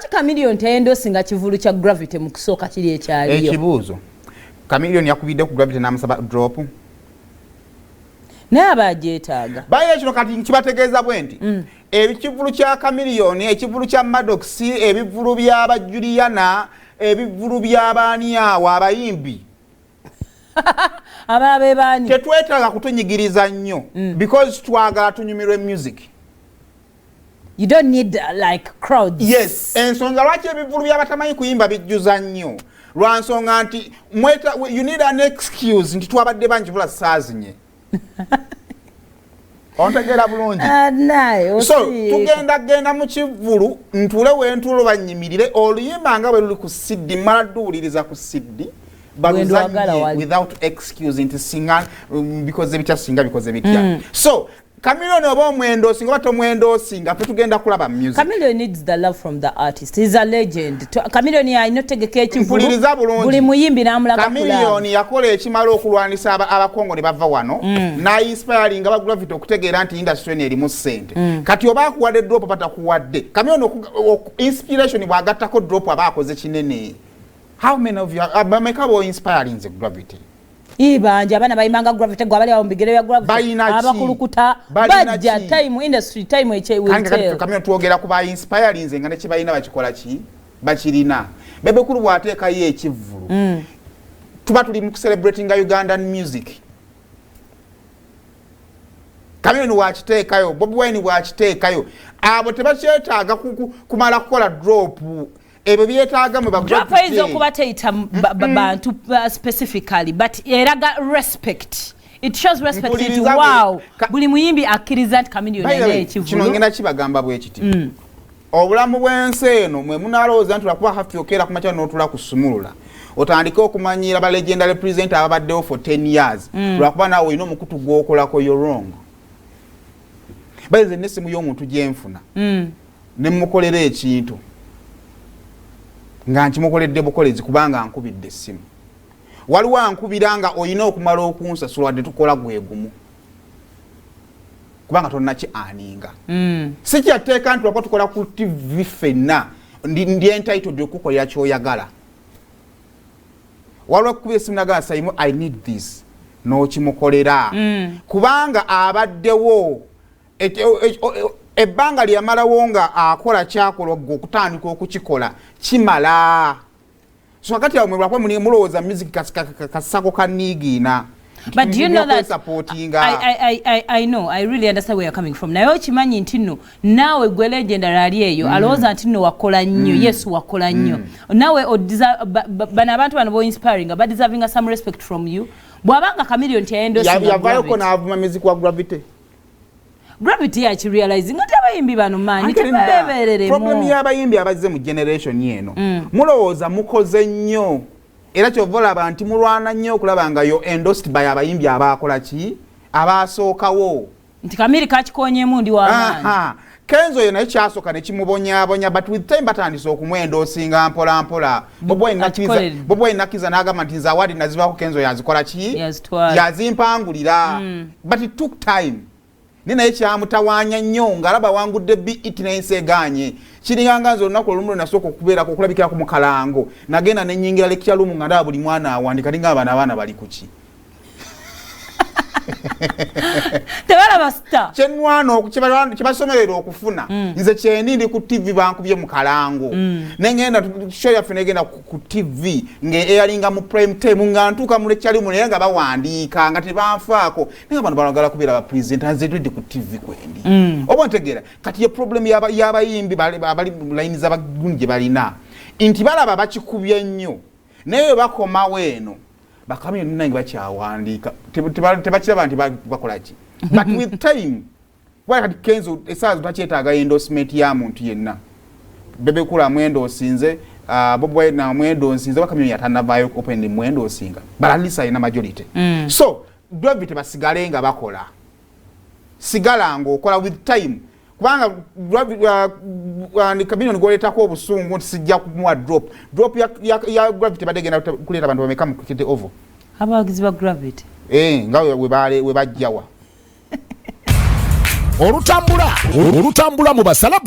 Lwaki Chameleone tayendosinga kivulu kya Gravity mu kusooka kiri ekyaliyo? Ekibuuzo. Chameleone yakubidde ku Gravity n'amusaba drop. Naye abagyetaaga. Baye kino kati kibategeeza bwe nti ekivulu kya Chameleone, ekivulu kya Maddox, ebivulu by'aba Juliana, ebivulu by'abaani awo abayimbi. Ababe baani. Tetwetaaga kutunyigiriza nnyo because twagala tunyumirwe music. You don't need like crowds. Yes. Ensonga lwaki ebivulu by'abatamanyi kuyimba bijjuza nnyo. Lwansonga nti you need an excuse nti twabadde banjibula saazinye. Ontegera bulungi. So tugenda mu kivulu ntule w'entulo banyimirire oluyimba nga bwe luli ku CD mala duwuliriza ku CD baluzanye without excuse nti singa because ebitya singa bikoze bitya. So Chameleone oba omwendosi nga tomwendosi nga tugenda kulaba music. Chameleone needs the love from the artist. He's a legend. Chameleone ayinotegeka ekivulu. Buli muyimbi n'amulaka kulaba. Chameleone yakola ekimala okulwanisa abakongo ne bava wano na inspiring aba Gravity okutegeera nti industry ene erimu ssente. Kati oba akuwadde drop patakuwadde. Chameleone inspiration bwagattako drop aba akoze kinene. How many of you make inspiring the Gravity? Ibanja abana bayimanga Gravity gwa bali abambigere ya Gravity abakulukuta bajja time industry time eche will Chameleone tuogera kuba inspiring nga ne kibayina bakikola ki bakirina bebe kuru bwateeka ye ekivulu tuba tuli mu celebrating Ugandan music. Chameleone wakiteekayo Bobi Wine wakiteekayo abo tebakyetaaga kumala kukola drop ebe byetaaga mu drop is okubateita bantu specifically but eraga respect. It shows respect to wow buli muyimbi akkiriza nti Chameleone ne ekivulu kino ngenda kibagamba bwe kiti obulamu bw'ensi eno mwe munalowooza nti lwakuba hafi okera kumakya n'otula kusumulula otandika okumanyira ba legendary presenter ababaddewo for 10 years lwakuba naawe olina omukutu gw'okolako you're wrong. Bayize n'essimu y'omuntu gyenfuna ne mukolera ekintu nga nkimukoledde bukolezi kubanga ankubidde essimu. Waliwo ankubira nga olina okumala okunsasula wadde tukola gwegumu kubanga tonnaki aninga. Si kyatteeka nti lwakuba tukola ku TV ffenna ndi entitled okukolera ky'oyagala. Waliwo okukuba essimu nagala Saimu I need this n'okimukolera kubanga abaddewo ebbanga lyamalawo nga akola kyakola okutandika okukikola kimala. So wakati awo mwebulakwa mulowooza music kasako kaniigiina. But do you know that I know, I really understand where you're coming from. Naye okimanyi nti nno naawe gwe legendary ali eyo alowooza nti nno wakola nnyo. Yes wakola nnyo. Naawe bano abantu bano bo inspiring ba deserving some respect from you. Bwabanga Chameleone tayendosinga yavayoko n'avuma music wa Gravity. Gravity yakirealize nga tabayimbi bano manyi tebabeerere problem y'abayimbi abazze mu generation yeno mulowooza mukoze nnyo era kyovola abantu mulwana nnyo okulaba nga yo endorsed by abayimbi abakola ki abaasookawo nti Kamiri kakikonyemu ndi w'amaanyi. Kenzo yena ekyasooka ne kimubonyaabonya but with time batandise okumwendosinga mpola mpola. Bobi Wine nakkiza n'agamba nti nze awadi nazibaako Kenzo yazikola ki yazimpangulira but it took time. Nina ekyamutawaanya nnyo ng'alaba wangudde BET n'ensegaanye kiringanga nze olunaku olumu lwe nasooka okubeerako okulabikira ku mukalango nagenda ne nnyingira lecture room nga ndaba buli mwana awandika linga abaana bali ku ki tebalaba sita kyenwana kyebasomerera okufuna nze kyendi ndi ku TV bankubye mu kalango nengenda show yaffe negenda ku TV ng'eyalinga mu prime time nga ntuuka mu lecture room naye nga bawandiika nga tebanfaako naye bano balagala kubeera ba presenter nze tudde ku TV kwendi oba ntegeera kati ye problem y'abayimbi bali line z'abagundi gye balina nti balaba bakikubye nnyo naye bakomawo eno Chameleone nange bakyawandiika tebakiraba nti bakola ki but with time kati Kenzo esaazi takyetaaga endorsement ya muntu yenna bebe kula mwendo osinze Bobi Wine na mwendo osinze Chameleone yatanavaayo open mwendo osinga balalisa ina majority so Gravity basigale nga bakola sigala ng'okola with time kubanga Chameleone ng'oleetako obusungu nti sijja kumuwa drop ya Gravity badegenda kuleeta abantu bameka mu kite ovo abawagizi ba Gravity nga we bajjawa olutambula mu basala